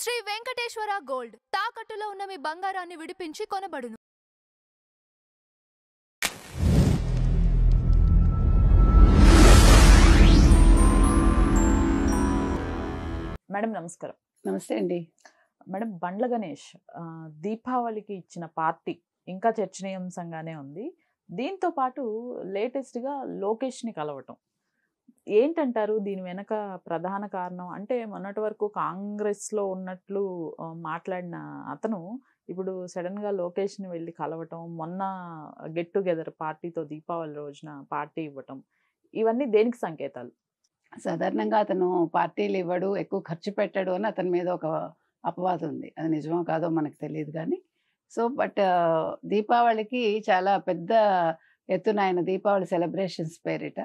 Shri Venkateswara gold తాకట్టులో ఉన్న మీ బంగారాన్ని విడిపించి కొనబడును. మేడం నమస్కారం. నమస్తే అండి. మేడం, బండ్ల గణేష్ దీపావళికి ఇచ్చిన పార్టీ ఇంకా చర్చనీయాంశంగానే ఉంది. దీంతో పాటు లేటెస్ట్గా లోకేష్ని కలవటం ఏంటంటారు? దీని వెనక ప్రధాన కారణం అంటే మొన్నటి వరకు కాంగ్రెస్లో ఉన్నట్లు మాట్లాడిన అతను ఇప్పుడు సడన్గా లోకేష్ని వెళ్ళి కలవటం, మొన్న గెట్ టుగెదర్ పార్టీతో దీపావళి రోజున పార్టీ ఇవ్వటం, ఇవన్నీ దేనికి సంకేతాలు? సాధారణంగా అతను పార్టీలు ఇవ్వడు, ఎక్కువ ఖర్చు పెట్టడు అని అతని మీద ఒక అపవాదం ఉంది. అది నిజమో కాదో మనకు తెలియదు కానీ బట్ దీపావళికి చాలా పెద్ద ఎత్తున ఆయన దీపావళి సెలబ్రేషన్స్ పేరిట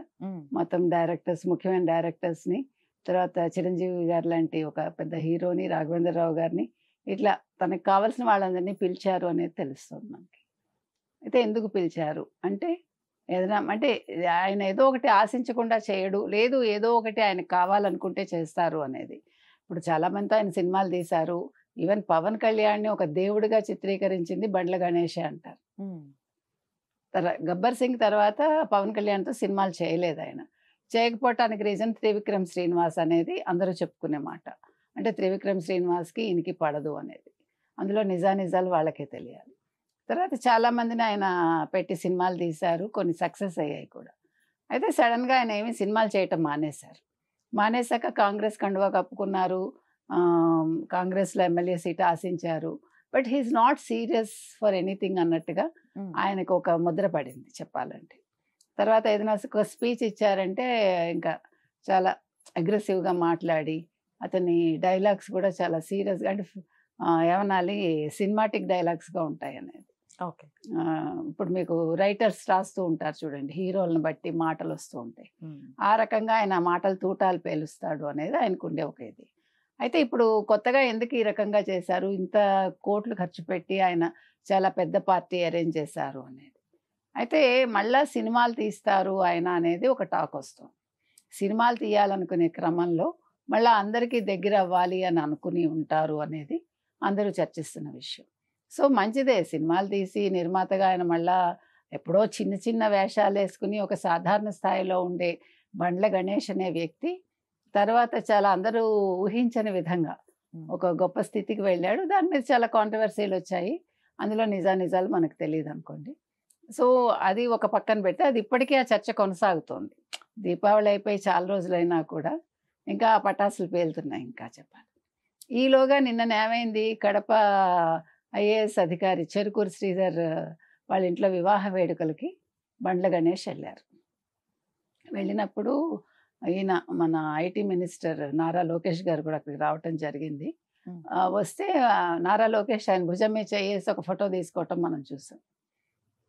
మొత్తం డైరెక్టర్స్, ముఖ్యమైన డైరెక్టర్స్ని, తర్వాత చిరంజీవి గారు లాంటి ఒక పెద్ద హీరోని, రాఘవేంద్రరావు గారిని, ఇట్లా తనకు కావాల్సిన వాళ్ళందరినీ పిలిచారు అనేది తెలుస్తుంది మనకి. అయితే ఎందుకు పిలిచారు అంటే ఏదైనా అంటే ఆయన ఏదో ఒకటి ఆశించకుండా చేయడు, లేదు ఏదో ఒకటి ఆయనకు కావాలనుకుంటే చేస్తారు అనేది. ఇప్పుడు చాలామంది ఆయన సినిమాలు తీశారు. ఈవెన్ పవన్ కళ్యాణ్ని ఒక దేవుడిగా చిత్రీకరించింది బండ్ల గణేషే అంటారు. గబ్బర్ సింగ్ తర్వాత పవన్ కళ్యాణ్తో సినిమాలు చేయలేదు ఆయన. చేయకపోవటానికి రీజన్ త్రివిక్రమ్ శ్రీనివాస్ అనేది అందరూ చెప్పుకునే మాట. అంటే త్రివిక్రమ్ శ్రీనివాస్కి ఈయనకి పడదు అనేది. అందులో నిజానిజాలు వాళ్ళకే తెలియాలి. తర్వాత చాలామందిని ఆయన పెట్టి సినిమాలు తీశారు, కొన్ని సక్సెస్ అయ్యాయి కూడా. అయితే సడన్గా ఆయన ఏమీ సినిమాలు చేయటం మానేశారు. మానేశాక కాంగ్రెస్ కండువా కప్పుకున్నారు, కాంగ్రెస్లో ఎమ్మెల్యే సీట్ ఆశించారు. But he's not serious for anything అన్నట్టుగా ఆయనకు ఒక ముద్ర పడింది చెప్పాలంటే. తర్వాత ఏదైనా ఒక స్పీచ్ ఇచ్చారంటే ఇంకా చాలా అగ్రెసివ్గా మాట్లాడి, అతని డైలాగ్స్ కూడా చాలా సీరియస్గా, అంటే ఏమనాలి, సినిమాటిక్ డైలాగ్స్గా ఉంటాయి అనేది. ఓకే. ఇప్పుడు మీకు రైటర్స్ రాస్తూ ఉంటారు చూడండి, హీరోలను బట్టి మాటలు వస్తూ ఉంటాయి. ఆ రకంగా ఆయన మాటలు తూటాలు పేలుస్తాడు అనేది ఆయనకు ఉండే ఒక ఇది. అయితే ఇప్పుడు కొత్తగా ఎందుకు ఈ రకంగా చేశారు, ఇంత కోట్లు ఖర్చు పెట్టి ఆయన చాలా పెద్ద పార్టీ అరేంజ్ చేశారు అనేది. అయితే మళ్ళా సినిమాలు తీస్తారు ఆయన అనేది ఒక టాక్ వస్తుంది. సినిమాలు తీయాలనుకునే క్రమంలో మళ్ళీ అందరికీ దగ్గర అవ్వాలి అని అనుకుని ఉంటారు అనేది అందరూ చర్చిస్తున్న విషయం. సో మంచిదే, సినిమాలు తీసి నిర్మాతగా ఆయన మళ్ళా ఎప్పుడో చిన్న చిన్న వేషాలు వేసుకుని ఒక సాధారణ స్థాయిలో ఉండే బండ్ల గణేష్ అనే వ్యక్తి తర్వాత చాలా అందరూ ఊహించని విధంగా ఒక గొప్ప స్థితికి వెళ్ళాడు. దాని మీద చాలా కాంట్రవర్సీలు వచ్చాయి. అందులో నిజానిజాలు మనకు తెలియదు అనుకోండి. సో అది ఒక పక్కన పెడితే అది ఇప్పటికీ ఆ చర్చ కొనసాగుతోంది. దీపావళి అయిపోయి చాలా రోజులైనా కూడా ఇంకా ఆ పటాసులు పేలుతున్నాయి ఇంకా చెప్పాలి. ఈలోగా నిన్న ఏమైంది, కడప ఐఏఎస్ అధికారి చెరుకూరు శ్రీధర్ వాళ్ళ ఇంట్లో వివాహ వేడుకలకి బండ్ల గణేష్ వెళ్ళారు. వెళ్ళినప్పుడు ఈయన మన ఐటీ మినిస్టర్ నారా లోకేష్ గారు కూడా అక్కడికి రావటం జరిగింది. వస్తే నారా లోకేష్ ఆయన భుజం మీద చేసి ఒక ఫోటో తీసుకోవటం మనం చూసాం.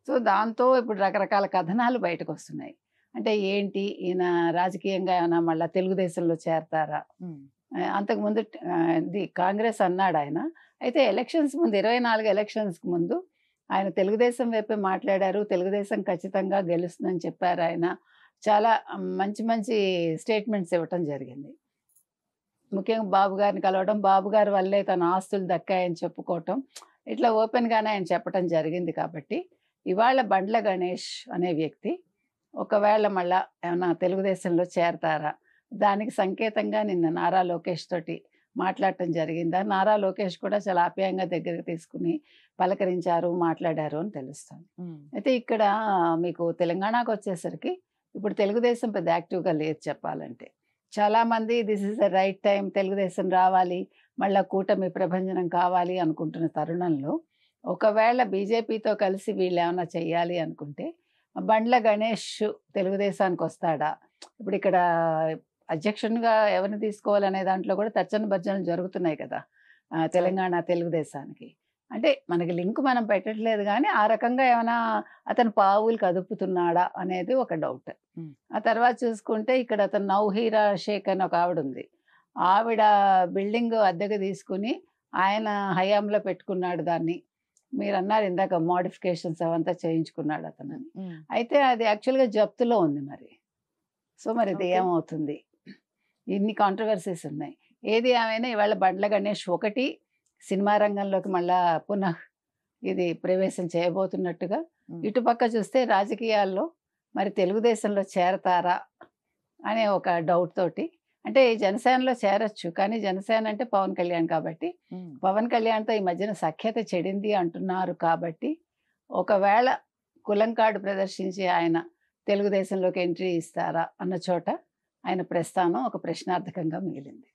సో దాంతో ఇప్పుడు రకరకాల కథనాలు బయటకు వస్తున్నాయి. అంటే ఏంటి, ఈయన రాజకీయంగా ఏమైనా మళ్ళీ తెలుగుదేశంలో చేరతారా? అంతకుముందు కాంగ్రెస్ అన్నాడు ఆయన. అయితే ఎలక్షన్స్ ముందు 24 ఎలక్షన్స్కి ముందు ఆయన తెలుగుదేశం వైపే మాట్లాడారు. తెలుగుదేశం ఖచ్చితంగా గెలుస్తుందని చెప్పారు ఆయన. చాలా మంచి మంచి స్టేట్మెంట్స్ ఇవ్వటం జరిగింది. ముఖ్యంగా బాబు గారిని కలవడం, బాబు గారి వల్లే తన ఆస్తులు దక్కాయని చెప్పుకోవటం, ఇట్లా ఓపెన్గానే ఆయన చెప్పడం జరిగింది. కాబట్టి ఇవాళ బండ్ల గణేష్ అనే వ్యక్తి ఒకవేళ మళ్ళా ఏమన్నా తెలుగుదేశంలో చేరతారా, దానికి సంకేతంగా నిన్న నారా లోకేష్ తోటి మాట్లాడటం జరిగిందా, నారా లోకేష్ కూడా చాలా ఆప్యాయంగా దగ్గరికి తీసుకుని పలకరించారు, మాట్లాడారు అని తెలుస్తుంది. అయితే ఇక్కడ మీకు తెలంగాణకు వచ్చేసరికి ఇప్పుడు తెలుగుదేశం పెద్ద యాక్టివ్గా లేదు చెప్పాలంటే. చాలామంది this is the right time, Telugu Desam రావాలి, మళ్ళీ కూటమి ప్రభంజనం కావాలి అనుకుంటున్న తరుణంలో ఒకవేళ బీజేపీతో కలిసి వీళ్ళు ఏమైనా చెయ్యాలి అనుకుంటే బండ్ల గణేష్ తెలుగుదేశానికి వస్తాడా? ఇప్పుడు ఇక్కడ అధ్యక్షునిగా ఎవరిని తీసుకోవాలనే దాంట్లో కూడా తర్చన భర్జనలు జరుగుతున్నాయి కదా తెలంగాణ తెలుగుదేశానికి. అంటే మనకి లింక్ మనం పెట్టట్లేదు కానీ ఆ రకంగా ఏమైనా అతను పావులు కదుపుతున్నాడా అనేది ఒక డౌట్. ఆ తర్వాత చూసుకుంటే ఇక్కడ అతను నౌహీరా షేక్ అని ఒక ఆవిడ ఉంది. ఆవిడ బిల్డింగ్ అద్దెకు తీసుకుని ఆయన హయాంలో పెట్టుకున్నాడు దాన్ని. మీరు అన్నారు ఇందాక మోడిఫికేషన్స్ అవంతా చేయించుకున్నాడు అతనని. అయితే అది యాక్చువల్గా జప్తులో ఉంది మరి. సో మరి ఇది ఏమవుతుంది? ఇన్ని కాంట్రవర్సీస్ ఉన్నాయి. ఏది ఏమైనా ఇవాళ బండ్ల గణేష్ ఒకటి సినిమా రంగంలోకి మళ్ళా పునః ఇది ప్రవేశం చేయబోతున్నట్టుగా, ఇటుపక్క చూస్తే రాజకీయాల్లో మరి తెలుగుదేశంలో చేరతారా అనే ఒక డౌట్ తోటి, అంటే జనసేనలో చేరొచ్చు కానీ జనసేన అంటే పవన్ కళ్యాణ్ కాబట్టి, పవన్ కళ్యాణ్తో ఈ మధ్యన సఖ్యత చెడింది అంటున్నారు కాబట్టి, ఒకవేళ కులంకాడు ప్రదర్శించి ఆయన తెలుగుదేశంలోకి ఎంట్రీ ఇస్తారా అన్న చోట ఆయన ప్రస్థానం ఒక ప్రశ్నార్థకంగా మిగిలింది.